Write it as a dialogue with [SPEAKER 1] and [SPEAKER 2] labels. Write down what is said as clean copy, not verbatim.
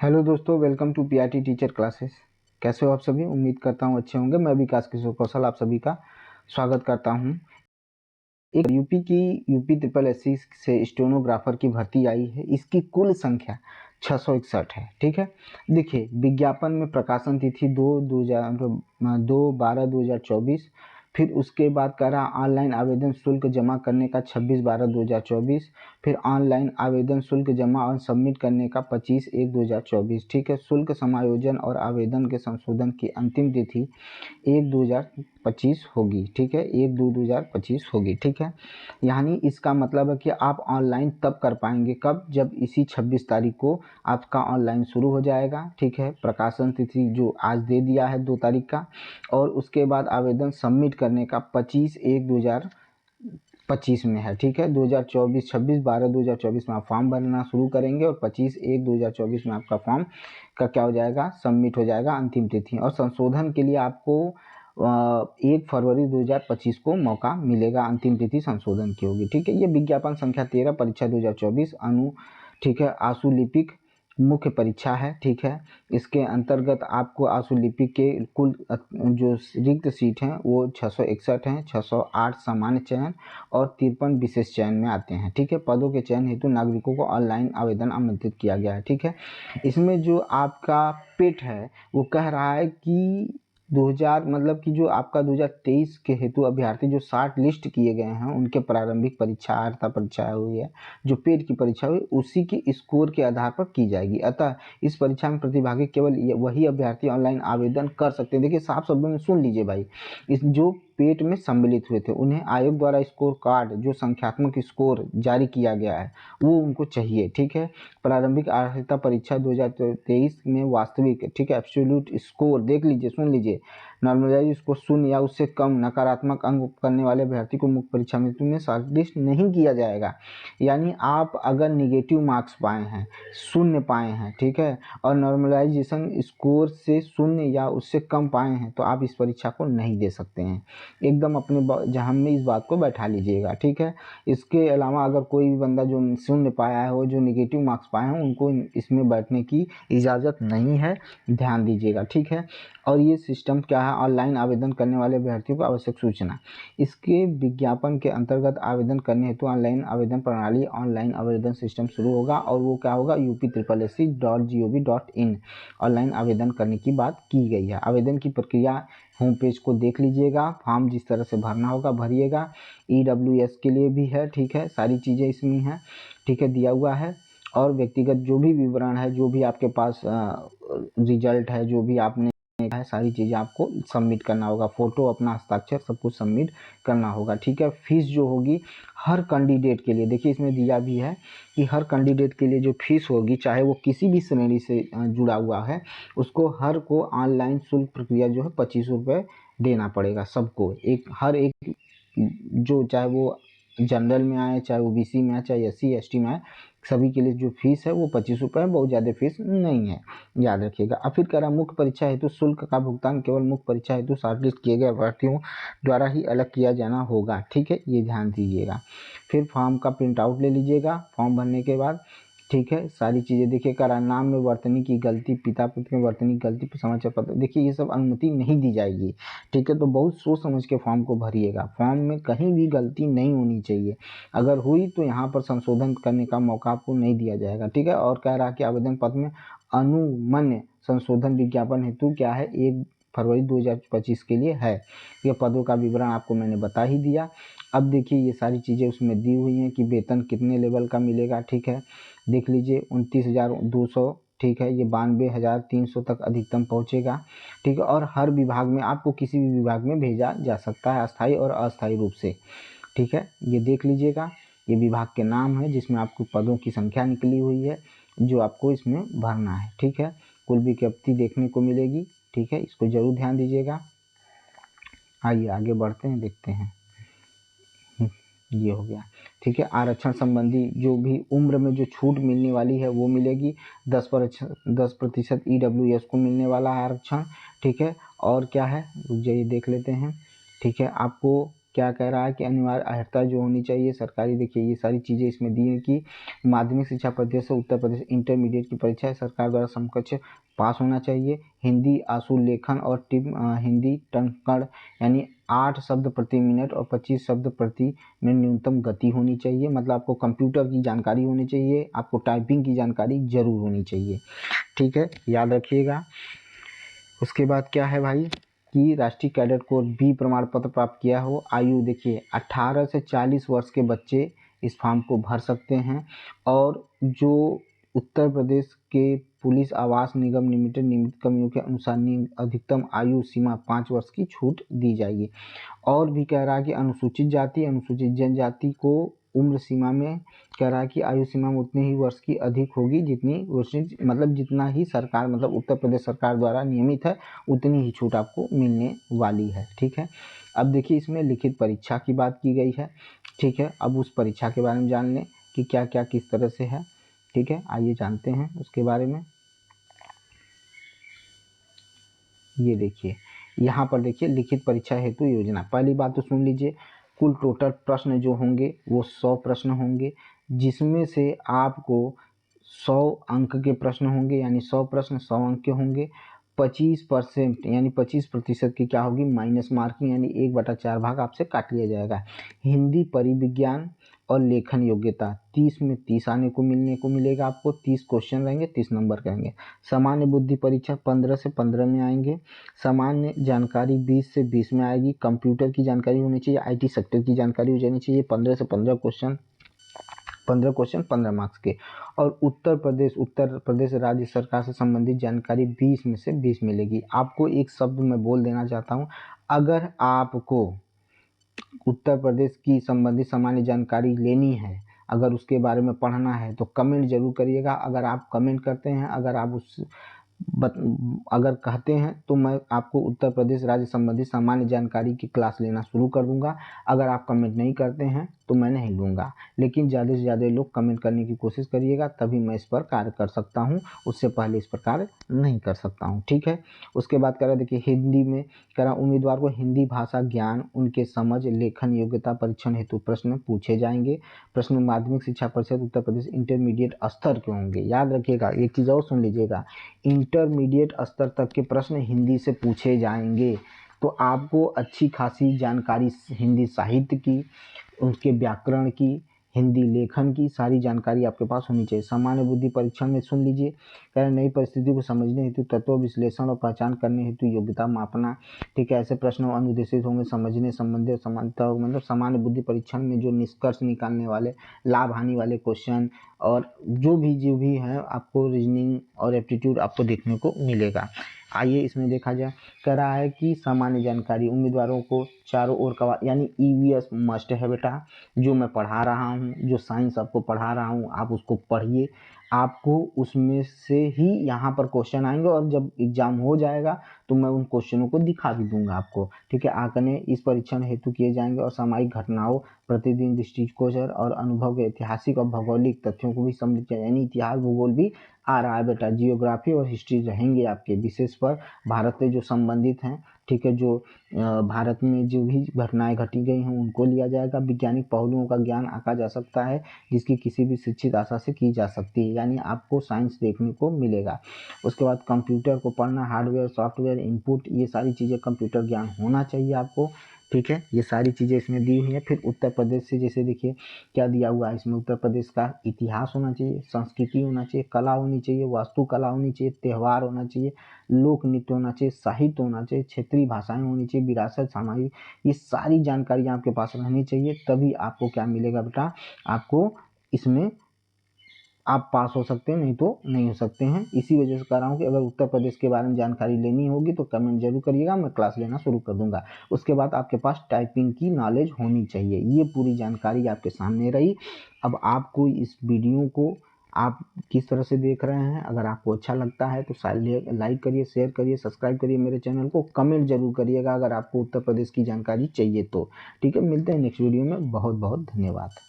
[SPEAKER 1] Hello दोस्तों, welcome to PRT teacher classes. कैसे हो आप सभी? उम्मीद करता हूँ अच्छे होंगे। मैं विकास किशोर कौशल आप सभी का स्वागत करता हूँ। एक यूपी ट्रिपल एससी से स्टेनोग्राफर की भर्ती आई है। इसकी कुल संख्या 661 है। ठीक है, देखिए विज्ञापन में प्रकाशन तिथि 2/12/2024। फिर उसके बाद कह रहा ऑनलाइन आवेदन शुल्क जमा करने का 26/12/2024। फिर ऑनलाइन आवेदन शुल्क जमा और सबमिट करने का 25/1/2024। ठीक है, शुल्क समायोजन और आवेदन के संशोधन की अंतिम तिथि 1/2/2025 होगी। ठीक है, 1/2/2025 होगी। ठीक है, यानी इसका मतलब है कि आप ऑनलाइन तब कर पाएंगे कब, जब इसी 26 तारीख को आपका ऑनलाइन शुरू हो जाएगा। ठीक है, प्रकाशन तिथि जो आज दे दिया है 2 तारीख का, और उसके बाद आवेदन सबमिट करने का 25/1/2025 में है। ठीक है, 2024 26/12/2024 में आप फॉर्म भरना शुरू करेंगे और 25/1/2024 में आपका फॉर्म का क्या हो जाएगा, सबमिट हो जाएगा अंतिम तिथि। और संशोधन के लिए आपको 1 फरवरी 2025 को मौका मिलेगा, अंतिम तिथि संशोधन की होगी। ठीक है, ये विज्ञापन संख्या 13 परीक्षा 2024 ठीक है, आशुलिपिक मुख्य परीक्षा है। ठीक है, इसके अंतर्गत आपको आशुलिपिक के कुल जो रिक्त सीट हैं वो 661 हैं। 608 सामान्य चयन और 53 विशेष चयन में आते हैं। ठीक है, पदों के चयन हेतु नागरिकों को ऑनलाइन आवेदन आमंत्रित किया गया है। ठीक है, इसमें जो आपका पेट है वो कह रहा है कि 2000 मतलब कि जो आपका 2023 के हेतु अभ्यर्थी जो 60 लिस्ट किए गए हैं उनके प्रारंभिक परीक्षा अर्हता परीक्षा हुई है, जो पेट की परीक्षा हुई उसी के स्कोर के आधार पर की जाएगी। अतः इस परीक्षा में प्रतिभागी केवल वही अभ्यर्थी ऑनलाइन आवेदन कर सकते हैं। देखिए साफ शब्दों में सुन लीजिए भाई, इस जो पेट में सम्मिलित हुए थे उन्हें आयोग द्वारा स्कोर कार्ड जो संख्यात्मक स्कोर जारी किया गया है वो उनको चाहिए। ठीक है, प्रारंभिक अर्हता परीक्षा 2023 में वास्तविक, ठीक है, एब्सोल्यूट स्कोर देख लीजिए, सुन लीजिए, नॉर्मलाइज स्कोर 0 या उससे कम नकारात्मक अंक करने वाले अभ्यर्थी को मुख्य परीक्षा में तुम्हें शॉर्टलिस्ट नहीं किया जाएगा। यानी आप अगर निगेटिव मार्क्स पाए हैं, 0 पाए हैं, ठीक है, और नॉर्मलाइजेशन स्कोर से 0 या उससे कम पाए हैं तो आप इस परीक्षा को नहीं दे सकते हैं। एकदम अपने जहन में इस बात को बैठा लीजिएगा। ठीक है, इसके अलावा अगर कोई भी बंदा जो 0 पाया है, वो जो निगेटिव मार्क्स पाए हैं, उनको इसमें बैठने की इजाज़त नहीं है, ध्यान दीजिएगा। ठीक है, और ये सिस्टम क्या है, ऑनलाइन आवेदन करने वाले अभ्यर्थियों को आवश्यक सूचना। इसके विज्ञापन के अंतर्गत आवेदन करने हेतु ऑनलाइन आवेदन प्रणाली, ऑनलाइन आवेदन सिस्टम शुरू होगा और वो क्या होगा, UP SSC.gov.in ऑनलाइन आवेदन करने की बात की गई है। आवेदन की प्रक्रिया होम पेज को देख लीजिएगा, फॉर्म जिस तरह से भरना होगा भरिएगा। EWS के लिए भी है। ठीक है, सारी चीज़ें इसमें हैं। ठीक है, दिया हुआ है। और व्यक्तिगत जो भी विवरण है, जो भी आपके पास रिजल्ट है, जो भी आपने है, सारी चीज़ें आपको सबमिट करना होगा। फ़ोटो, अपना हस्ताक्षर, सब कुछ सबमिट करना होगा। ठीक है, फीस जो होगी हर कैंडिडेट के लिए, देखिए इसमें दिया भी है कि हर कैंडिडेट के लिए जो फीस होगी, चाहे वो किसी भी श्रेणी से जुड़ा हुआ है, उसको हर को ऑनलाइन शुल्क प्रक्रिया जो है 25 रुपये देना पड़ेगा सबको। हर एक जो, चाहे वो जनरल में आए, चाहे वो BC में आए, चाहे SC ST में आए, सभी के लिए जो फीस है वो 25 रुपये है। बहुत ज़्यादा फीस नहीं है, याद रखिएगा। अब फिर कह रहा मुख्य परीक्षा हेतु शुल्क का भुगतान केवल मुख्य परीक्षा हेतु शॉर्टलिस्ट किए गए अभ्यर्थियों द्वारा ही अलग किया जाना होगा। ठीक है, ये ध्यान दीजिएगा। फिर फॉर्म का प्रिंट आउट ले लीजिएगा फॉर्म भरने के बाद। ठीक है, सारी चीज़ें देखिए, करा नाम में वर्तनी की गलती, पिता पुत्र में वर्तनी की गलती, समाचार पत्र, देखिए ये सब अनुमति नहीं दी जाएगी। ठीक है, तो बहुत सोच समझ के फॉर्म को भरिएगा। फॉर्म में कहीं भी गलती नहीं होनी चाहिए, अगर हुई तो यहाँ पर संशोधन करने का मौका आपको नहीं दिया जाएगा। ठीक है, और कह रहा कि आवेदन पत्र में अनुमन्य संशोधन विज्ञापन हेतु क्या है, 1 फरवरी 2025 के लिए है। ये पदों का विवरण आपको मैंने बता ही दिया। अब देखिए ये सारी चीज़ें उसमें दी हुई हैं कि वेतन कितने लेवल का मिलेगा। ठीक है, देख लीजिए 29,200। ठीक है, ये 92,300 तक अधिकतम पहुंचेगा। ठीक है, और हर विभाग में आपको किसी भी विभाग में भेजा जा सकता है, अस्थायी और अस्थायी रूप से। ठीक है, ये देख लीजिएगा, ये विभाग के नाम है जिसमें आपको पदों की संख्या निकली हुई है जो आपको इसमें भरना है। ठीक है, कुल विज्ञप्ति देखने को मिलेगी। ठीक है, इसको जरूर ध्यान दीजिएगा। आइए आगे बढ़ते हैं, देखते हैं। ये हो गया। ठीक है, आरक्षण संबंधी जो भी उम्र में जो छूट मिलने वाली है वो मिलेगी। 10% EWS को मिलने वाला है आरक्षण। ठीक है, और क्या है, रुक जाइए देख लेते हैं। ठीक है, आपको क्या कह रहा है कि अनिवार्य अर्हता जो होनी चाहिए सरकारी, देखिए ये सारी चीज़ें इसमें दी हैं कि माध्यमिक शिक्षा परिषद से उत्तर प्रदेश इंटरमीडिएट की परीक्षा सरकार द्वारा समकक्ष पास होना चाहिए। हिंदी आशु लेखन और हिंदी टनकड़ यानी 8 शब्द प्रति मिनट और 25 शब्द प्रति मिनट न्यूनतम गति होनी चाहिए। मतलब आपको कंप्यूटर की जानकारी होनी चाहिए, आपको टाइपिंग की जानकारी जरूर होनी चाहिए, ठीक है, याद रखिएगा। उसके बाद क्या है भाई कि राष्ट्रीय कैडेट कोर बी प्रमाण पत्र प्राप्त किया हो। आयु देखिए 18 से 40 वर्ष के बच्चे इस फॉर्म को भर सकते हैं और जो उत्तर प्रदेश के पुलिस आवास निगम लिमिटेड नियमित कर्मियों के अनुसार अधिकतम आयु सीमा 5 वर्ष की छूट दी जाएगी। और भी कह रहा है कि अनुसूचित जाति अनुसूचित जनजाति को उम्र सीमा में कह रहा है कि आयु सीमा में उतने ही वर्ष की अधिक होगी जितनी मतलब जितना ही सरकार मतलब उत्तर प्रदेश सरकार द्वारा नियमित है उतनी ही छूट आपको मिलने वाली है, ठीक है। अब देखिए इसमें लिखित परीक्षा की बात की गई है, ठीक है। अब उस परीक्षा के बारे में जान लें कि क्या क्या किस तरह से है, ठीक है, आइए जानते हैं उसके बारे में। ये देखिए यहाँ पर देखिए लिखित परीक्षा हेतु योजना। पहली बात तो सुन लीजिए, कुल टोटल प्रश्न जो होंगे वो 100 प्रश्न होंगे, जिसमें से आपको 100 अंक के प्रश्न होंगे, यानी 100 प्रश्न 100 अंक के होंगे। 25% यानी 25% की क्या होगी माइनस मार्किंग, यानी 1/4 भाग आपसे काट लिया जाएगा। हिंदी परिविज्ञान और लेखन योग्यता 30 में 30 आने को मिलेगा आपको। 30 क्वेश्चन रहेंगे, 30 नंबर रहेंगे। सामान्य बुद्धि परीक्षा 15 से 15 में आएंगे। सामान्य जानकारी 20 से 20 में आएगी। कंप्यूटर की जानकारी होनी चाहिए, IT सेक्टर की जानकारी हो जानी चाहिए। 15 से 15 क्वेश्चन, 15 क्वेश्चन 15 मार्क्स के। और उत्तर प्रदेश राज्य सरकार से संबंधित जानकारी 20 में से 20 मिलेगी। आपको एक शब्द मैं बोल देना चाहता हूँ, अगर आपको उत्तर प्रदेश की संबंधित सामान्य जानकारी लेनी है, अगर उसके बारे में पढ़ना है तो कमेंट जरूर करिएगा। अगर आप कमेंट करते हैं, अगर आप अगर कहते हैं तो मैं आपको उत्तर प्रदेश राज्य संबंधी सामान्य जानकारी की क्लास लेना शुरू कर दूंगा। अगर आप कमेंट नहीं करते हैं तो मैं नहीं लूँगा, लेकिन ज़्यादा से ज़्यादा लोग कमेंट करने की कोशिश करिएगा, तभी मैं इस पर कार्य कर सकता हूँ, उससे पहले इस पर कार्य नहीं कर सकता हूँ, ठीक है। उसके बाद कह रहा देखिए हिंदी में कह रहा उम्मीदवार को हिंदी भाषा ज्ञान, उनके समझ, लेखन योग्यता परीक्षण हेतु प्रश्न पूछे जाएंगे। प्रश्न माध्यमिक शिक्षा परिषद उत्तर प्रदेश इंटरमीडिएट स्तर के होंगे। याद रखिएगा, एक चीज़ और सुन लीजिएगा, इंटरमीडिएट स्तर तक के प्रश्न हिंदी से पूछे जाएंगे। तो आपको अच्छी खासी जानकारी हिंदी साहित्य की, उसके व्याकरण की, हिंदी लेखन की सारी जानकारी आपके पास होनी चाहिए। सामान्य बुद्धि परीक्षण में सुन लीजिए, कह रहे नई परिस्थिति को समझने हेतु तत्व विश्लेषण और पहचान करने हेतु योग्यता मापना, ठीक है। ऐसे प्रश्न अनुदेशित होंगे, समझने संबंधी समानता, मतलब सामान्य बुद्धि परीक्षण में जो निष्कर्ष निकालने वाले लाभ हानि वाले क्वेश्चन और जो भी है आपको रीजनिंग और एप्टीट्यूड आपको देखने को मिलेगा। आइए इसमें देखा जाए, कह रहा है कि सामान्य जानकारी उम्मीदवारों को चारों ओर का यानी EVS मस्ट है बेटा। जो मैं पढ़ा रहा हूँ, जो साइंस आपको पढ़ा रहा हूँ, आप उसको पढ़िए, आपको उसमें से ही यहाँ पर क्वेश्चन आएंगे और जब एग्जाम हो जाएगा तो मैं उन क्वेश्चनों को दिखा भी दूंगा आपको, ठीक है। आंकड़े इस परीक्षण हेतु किए जाएंगे और सामायिक घटनाओं, प्रतिदिन दृष्टिगोचर और अनुभव के ऐतिहासिक और भौगोलिक तथ्यों को भी सम्मिलित किया, यानी इतिहास भूगोल भी आ रहा है बेटा। जियोग्राफी और हिस्ट्री रहेंगे आपके विशेष पर, भारत से जो संबंधित हैं, ठीक है। जो भारत में जो भी घटनाएं घटी गई हैं उनको लिया जाएगा। वैज्ञानिक पहलुओं का ज्ञान आंका जा सकता है जिसकी किसी भी शिक्षित आशा से की जा सकती है, यानी आपको साइंस देखने को मिलेगा। उसके बाद कंप्यूटर को पढ़ना, हार्डवेयर सॉफ्टवेयर इनपुट, ये सारी चीज़ें कंप्यूटर ज्ञान होना चाहिए आपको, ठीक है। ये सारी चीज़ें इसमें दी हुई हैं। फिर उत्तर प्रदेश से जैसे देखिए क्या दिया हुआ है इसमें, उत्तर प्रदेश का इतिहास होना चाहिए, संस्कृति होना चाहिए, कला होनी चाहिए, वास्तुकला होनी चाहिए, त्यौहार होना चाहिए, लोक नृत्य होना चाहिए, साहित्य होना चाहिए, क्षेत्रीय भाषाएं होनी चाहिए, विरासत सामाजिक, ये सारी जानकारी आपके पास रहनी चाहिए, तभी आपको क्या मिलेगा बेटा, आपको इसमें आप पास हो सकते हैं, नहीं तो नहीं हो सकते हैं। इसी वजह से कह रहा हूँ कि अगर उत्तर प्रदेश के बारे में जानकारी लेनी होगी तो कमेंट जरूर करिएगा, मैं क्लास लेना शुरू कर दूंगा। उसके बाद आपके पास टाइपिंग की नॉलेज होनी चाहिए। ये पूरी जानकारी आपके सामने रही। अब आपको इस वीडियो को आप किस तरह से देख रहे हैं, अगर आपको अच्छा लगता है तो लाइक करिए, शेयर करिए, सब्सक्राइब करिए मेरे चैनल को, कमेंट जरूर करिएगा अगर आपको उत्तर प्रदेश की जानकारी चाहिए तो, ठीक है। मिलते हैं नेक्स्ट वीडियो में, बहुत बहुत धन्यवाद।